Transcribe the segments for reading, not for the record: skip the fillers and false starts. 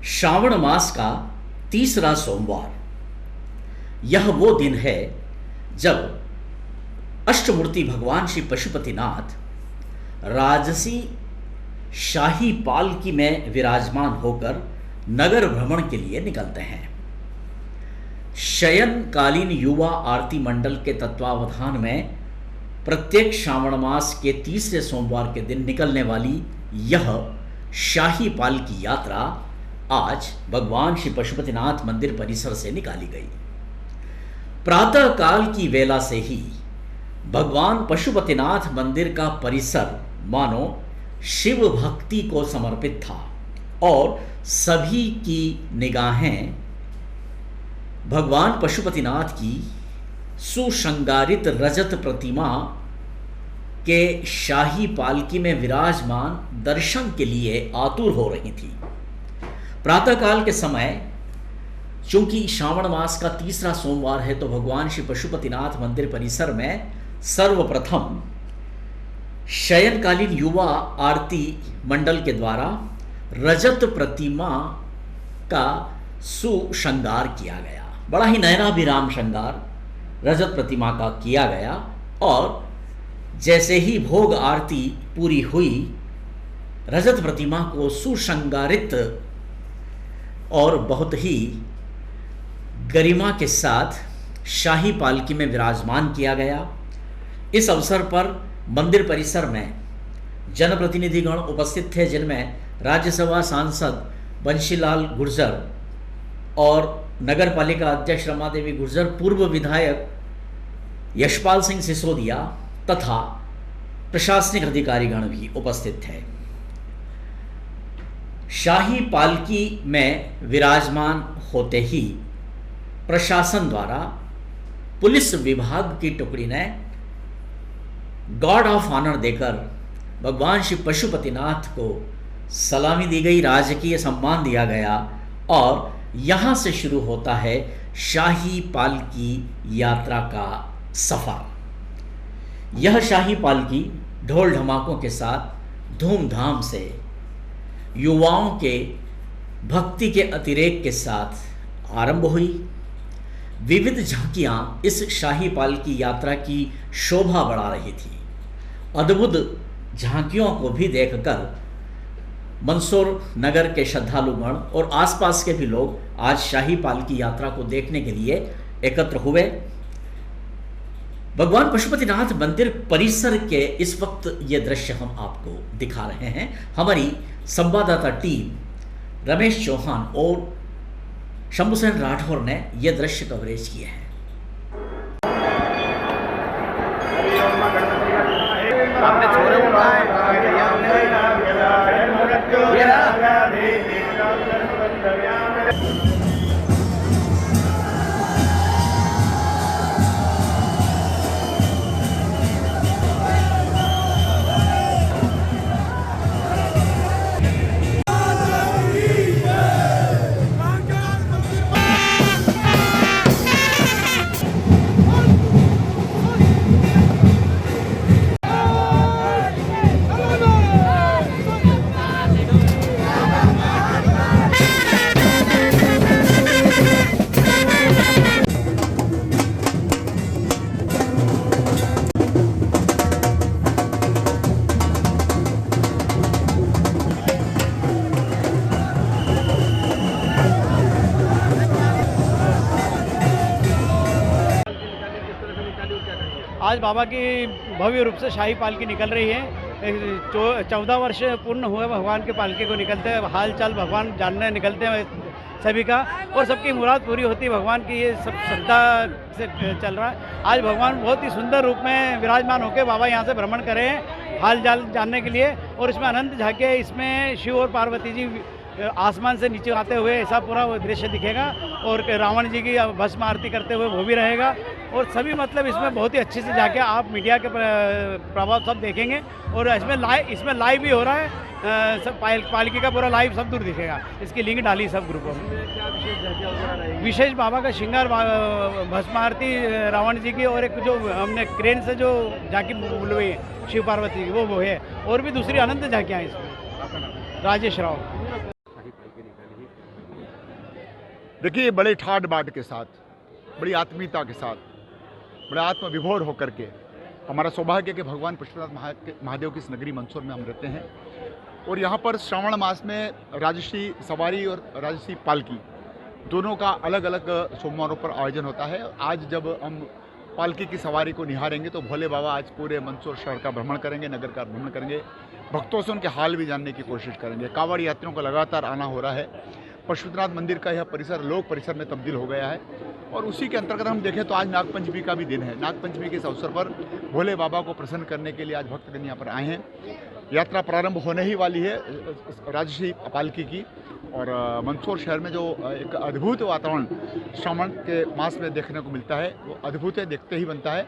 श्रावण मास का तीसरा सोमवार। यह वो दिन है जब अष्टमूर्ति भगवान श्री पशुपतिनाथ राजसी शाही पालकी में विराजमान होकर नगर भ्रमण के लिए निकलते हैं। शयनकालीन युवा आरती मंडल के तत्वावधान में प्रत्येक श्रावण मास के तीसरे सोमवार के दिन निकलने वाली यह शाही पालकी यात्रा आज भगवान श्री पशुपतिनाथ मंदिर परिसर से निकाली गई। प्रातः काल की वेला से ही भगवान पशुपतिनाथ मंदिर का परिसर मानो शिव भक्ति को समर्पित था और सभी की निगाहें भगवान पशुपतिनाथ की सुशृंगारित रजत प्रतिमा के शाही पालकी में विराजमान दर्शन के लिए आतुर हो रही थी। प्रातःकाल के समय चूंकि श्रावण मास का तीसरा सोमवार है तो भगवान श्री पशुपतिनाथ मंदिर परिसर में सर्वप्रथम शयनकालीन युवा आरती मंडल के द्वारा रजत प्रतिमा का सुश्रृंगार किया गया। बड़ा ही नयनाभिराम श्रृंगार रजत प्रतिमा का किया गया और जैसे ही भोग आरती पूरी हुई, रजत प्रतिमा को सुश्रृंगारित और बहुत ही गरिमा के साथ शाही पालकी में विराजमान किया गया। इस अवसर पर मंदिर परिसर में जनप्रतिनिधिगण उपस्थित थे, जिनमें राज्यसभा सांसद बंशीलाल गुर्जर और नगर पालिका अध्यक्ष रमादेवी गुर्जर, पूर्व विधायक यशपाल सिंह सिसोदिया तथा प्रशासनिक अधिकारीगण भी उपस्थित थे। शाही पालकी में विराजमान होते ही प्रशासन द्वारा पुलिस विभाग की टुकड़ी ने गार्ड ऑफ ऑनर देकर भगवान श्री पशुपतिनाथ को सलामी दी गई, राजकीय सम्मान दिया गया और यहाँ से शुरू होता है शाही पालकी यात्रा का सफर। यह शाही पालकी ढोल ढमाकों के साथ धूमधाम से युवाओं के भक्ति के अतिरेक के साथ आरंभ हुई। विविध झांकियां इस शाही पालकी यात्रा की शोभा बढ़ा रही थी। अद्भुत झांकियों को भी देखकर मंदसौर नगर के श्रद्धालुगण और आसपास के भी लोग आज शाही पालकी यात्रा को देखने के लिए एकत्र हुए। भगवान पशुपतिनाथ मंदिर परिसर के इस वक्त ये दृश्य हम आपको दिखा रहे हैं। हमारी संवाददाता टीम रमेश चौहान और शंभुसेन राठौर ने यह दृश्य कवरेज किए हैं। आज बाबा की भव्य रूप से शाही पालकी निकल रही है। 14 वर्ष पूर्ण हुए भगवान के पालकी को निकलते हैं। हाल चाल भगवान जानने निकलते हैं सभी का और सबकी मुराद पूरी होती है। भगवान की ये सब श्रद्धा से चल रहा है। आज भगवान बहुत ही सुंदर रूप में विराजमान होकर बाबा यहाँ से भ्रमण कर रहे हैं हाल चाल जानने के लिए। और इसमें अनंत झांकियाँ, इसमें शिव और पार्वती जी आसमान से नीचे आते हुए ऐसा पूरा दृश्य दिखेगा और रावण जी की भस्म आरती करते हुए वो भी रहेगा। और सभी मतलब इसमें बहुत ही अच्छे से जाके आप मीडिया के प्रभाव सब देखेंगे और इसमें लाइव भी हो रहा है। सब पालकी का पूरा लाइव सब दूर दिखेगा। इसकी लिंक डाली सब ग्रुपों में। विशेष बाबा का श्रृंगार, भस्म आरती रावण जी की और एक जो हमने क्रेन से जो झांकी बुलवाई है शिव पार्वती की वो है। और भी दूसरी अनंत झांकियाँ हैं इसमें। राजेश राव। देखिए, बड़े ठाट बाट के साथ, बड़ी आत्मीयता के साथ, बड़े आत्मविभोर होकर के हमारा सौभाग्य कि भगवान पशुपतिनाथ महादेव की इस नगरी मंदसौर में हम रहते हैं। और यहाँ पर श्रावण मास में राजश्री सवारी और राजश्री पालकी दोनों का अलग अलग सोमवारों पर आयोजन होता है। आज जब हम पालकी की सवारी को निहारेंगे तो भोले बाबा आज पूरे मंदसौर शहर का भ्रमण करेंगे, नगर का भ्रमण करेंगे, भक्तों से उनके हाल भी जानने की कोशिश करेंगे। कांवड़ यात्रियों का लगातार आना हो रहा है। पशुपतिनाथ मंदिर का यह परिसर लोक परिसर में तब्दील हो गया है और उसी के अंतर्गत हम देखें तो आज नागपंचमी का भी दिन है। नागपंचमी के इस अवसर पर भोले बाबा को प्रसन्न करने के लिए आज भक्तगण यहाँ पर आए हैं। यात्रा प्रारंभ होने ही वाली है राजश्री पालकी की। और मंदसौर शहर में जो एक अद्भुत वातावरण श्रावण के मास में देखने को मिलता है वो अद्भुत है, देखते ही बनता है।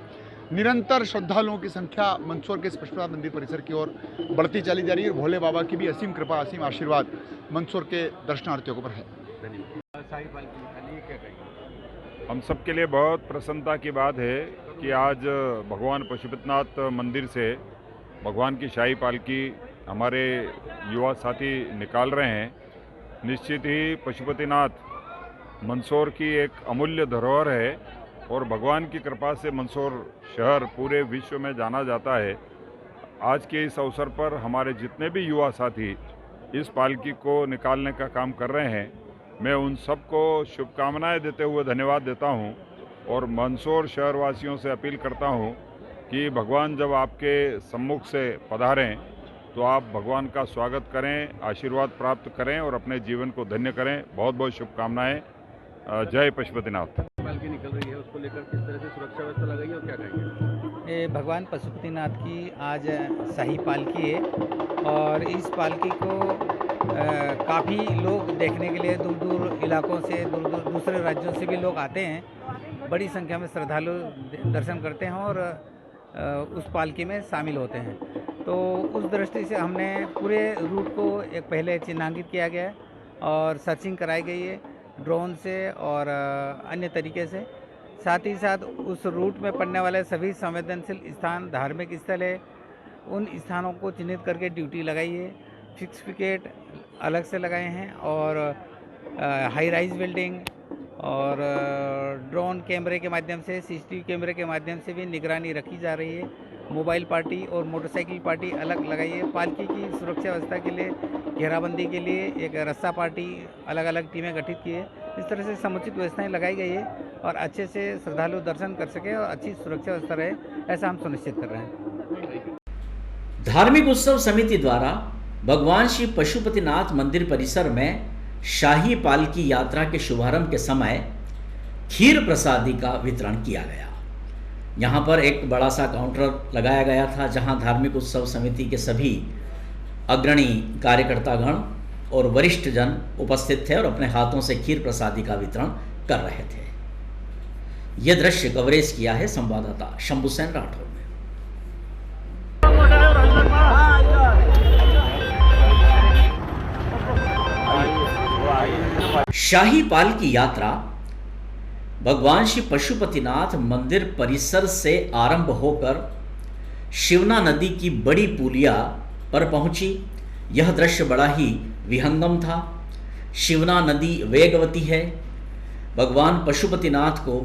निरंतर श्रद्धालुओं की संख्या मंदसौर के पशुपतिनाथ मंदिर परिसर की ओर बढ़ती चली जा रही है और भोले बाबा की भी असीम कृपा, असीम आशीर्वाद मंदसौर के दर्शनार्थियों को पर है। हम सब के लिए बहुत प्रसन्नता की बात है कि आज भगवान पशुपतिनाथ मंदिर से भगवान की शाही पालकी हमारे युवा साथी निकाल रहे हैं। निश्चित ही पशुपतिनाथ मंदसौर की एक अमूल्य धरोहर है और भगवान की कृपा से मंदसौर शहर पूरे विश्व में जाना जाता है। आज के इस अवसर पर हमारे जितने भी युवा साथी इस पालकी को निकालने का काम कर रहे हैं, मैं उन सबको शुभकामनाएं देते हुए धन्यवाद देता हूं और मंदसौर शहरवासियों से अपील करता हूं कि भगवान जब आपके सम्मुख से पधारें तो आप भगवान का स्वागत करें, आशीर्वाद प्राप्त करें और अपने जीवन को धन्य करें। बहुत बहुत शुभकामनाएं। जय पशुपतिनाथ। पालकी निकल रही है, उसको लेकर किस तरह से सुरक्षा व्यवस्था लगाई है और क्या कहेंगे? ये भगवान पशुपतिनाथ की आज शाही पालकी है और इस पालकी को काफ़ी लोग देखने के लिए दूर दूर इलाकों से, दूर दूर दूसरे राज्यों से भी लोग आते हैं। बड़ी संख्या में श्रद्धालु दर्शन करते हैं और उस पालकी में शामिल होते हैं। तो उस दृष्टि से हमने पूरे रूट को एक पहले चिन्हांकित किया गया है और सर्चिंग कराई गई है ड्रोन से और अन्य तरीके से। साथ ही साथ उस रूट में पड़ने वाले सभी संवेदनशील स्थान, धार्मिक स्थल है, उन स्थानों को चिन्हित करके ड्यूटी लगाई है। फिक्स विकेट अलग से लगाए हैं और हाई राइज बिल्डिंग और ड्रोन कैमरे के माध्यम से, सीसीटीवी कैमरे के माध्यम से भी निगरानी रखी जा रही है। मोबाइल पार्टी और मोटरसाइकिल पार्टी अलग लगाई है। पालकी की सुरक्षा व्यवस्था के लिए, घेराबंदी के लिए एक रस्सा पार्टी अलग अलग टीमें गठित की है। इस तरह से समुचित व्यवस्थाएं लगाई गई है और अच्छे से श्रद्धालु दर्शन कर सके और अच्छी सुरक्षा व्यवस्था रहे, ऐसा हम सुनिश्चित कर रहे हैं। धार्मिक उत्सव समिति द्वारा भगवान श्री पशुपतिनाथ मंदिर परिसर में शाही पालकी यात्रा के शुभारंभ के समय खीर प्रसादी का वितरण किया गया। यहाँ पर एक बड़ा सा काउंटर लगाया गया था जहाँ धार्मिक उत्सव समिति के सभी अग्रणी कार्यकर्तागण और वरिष्ठ जन उपस्थित थे और अपने हाथों से खीर प्रसादी का वितरण कर रहे थे। यह दृश्य कवरेज किया है संवाददाता शंभू सेन राठौर ने। शाही पालकी यात्रा भगवान श्री पशुपतिनाथ मंदिर परिसर से आरंभ होकर शिवना नदी की बड़ी पुलिया पर पहुंची। यह दृश्य बड़ा ही विहंगम था। शिवना नदी वेगवती है। भगवान पशुपतिनाथ को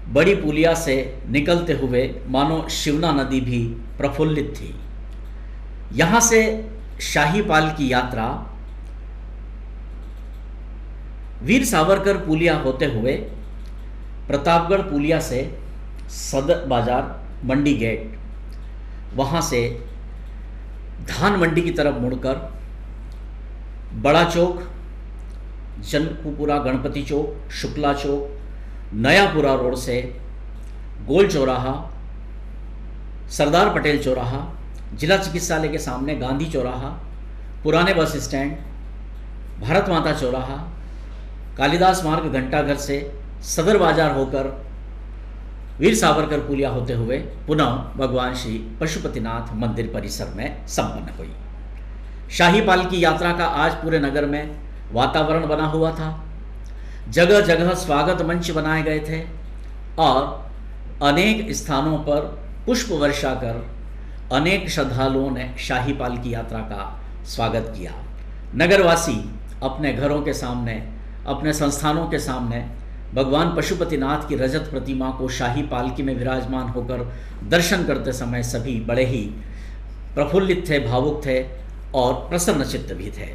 बड़ी पुलिया से निकलते हुए मानो शिवना नदी भी प्रफुल्लित थी। यहाँ से शाही पालकी यात्रा वीर सावरकर पुलिया होते हुए प्रतापगढ़ पुलिया से सदर बाजार मंडी गेट, वहाँ से धान मंडी की तरफ मुड़कर बड़ा चौक, जनकपुरा गणपति चौक, शुक्ला चौक, नयापुरा रोड से गोल चौराहा, सरदार पटेल चौराहा, जिला चिकित्सालय के सामने गांधी चौराहा, पुराने बस स्टैंड, भारत माता चौराहा, कालिदास मार्ग घंटाघर से सदर बाजार होकर वीर सावरकर पुलिया होते हुए पुनः भगवान श्री पशुपतिनाथ मंदिर परिसर में संपन्न हुई। शाही पालकी यात्रा का आज पूरे नगर में वातावरण बना हुआ था। जगह जगह स्वागत मंच बनाए गए थे और अनेक स्थानों पर पुष्प वर्षा कर अनेक श्रद्धालुओं ने शाही पालकी यात्रा का स्वागत किया। नगरवासी अपने घरों के सामने अपने संस्थानों के सामने भगवान पशुपतिनाथ की रजत प्रतिमा को शाही पालकी में विराजमान होकर दर्शन करते समय सभी बड़े ही प्रफुल्लित थे, भावुक थे और प्रसन्नचित्त भी थे।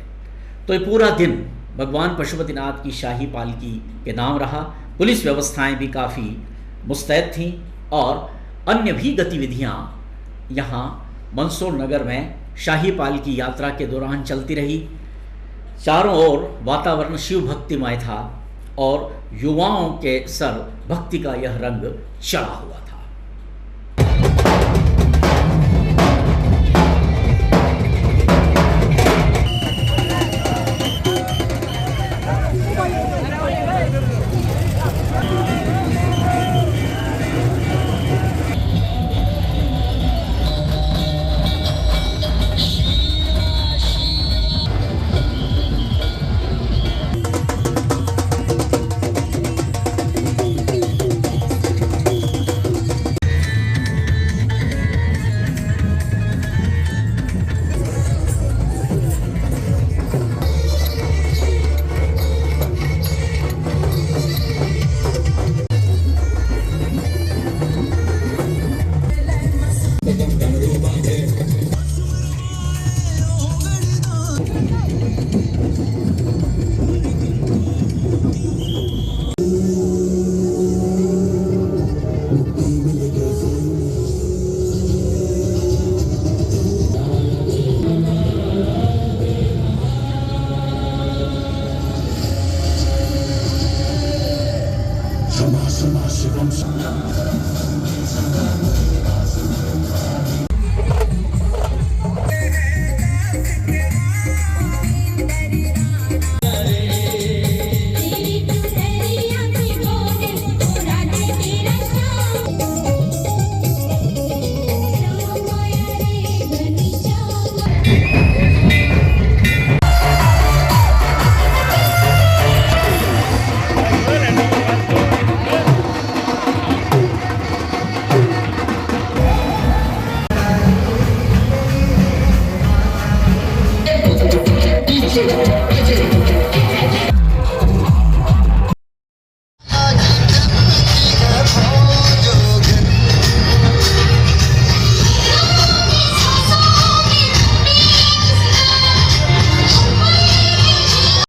तो ये पूरा दिन भगवान पशुपतिनाथ की शाही पालकी के नाम रहा। पुलिस व्यवस्थाएं भी काफ़ी मुस्तैद थीं और अन्य भी गतिविधियां यहाँ मंदसौर नगर में शाही पालकी यात्रा के दौरान चलती रही। चारों ओर वातावरण शिव भक्तिमय था और युवाओं के सर भक्ति का यह रंग चढ़ा हुआ था।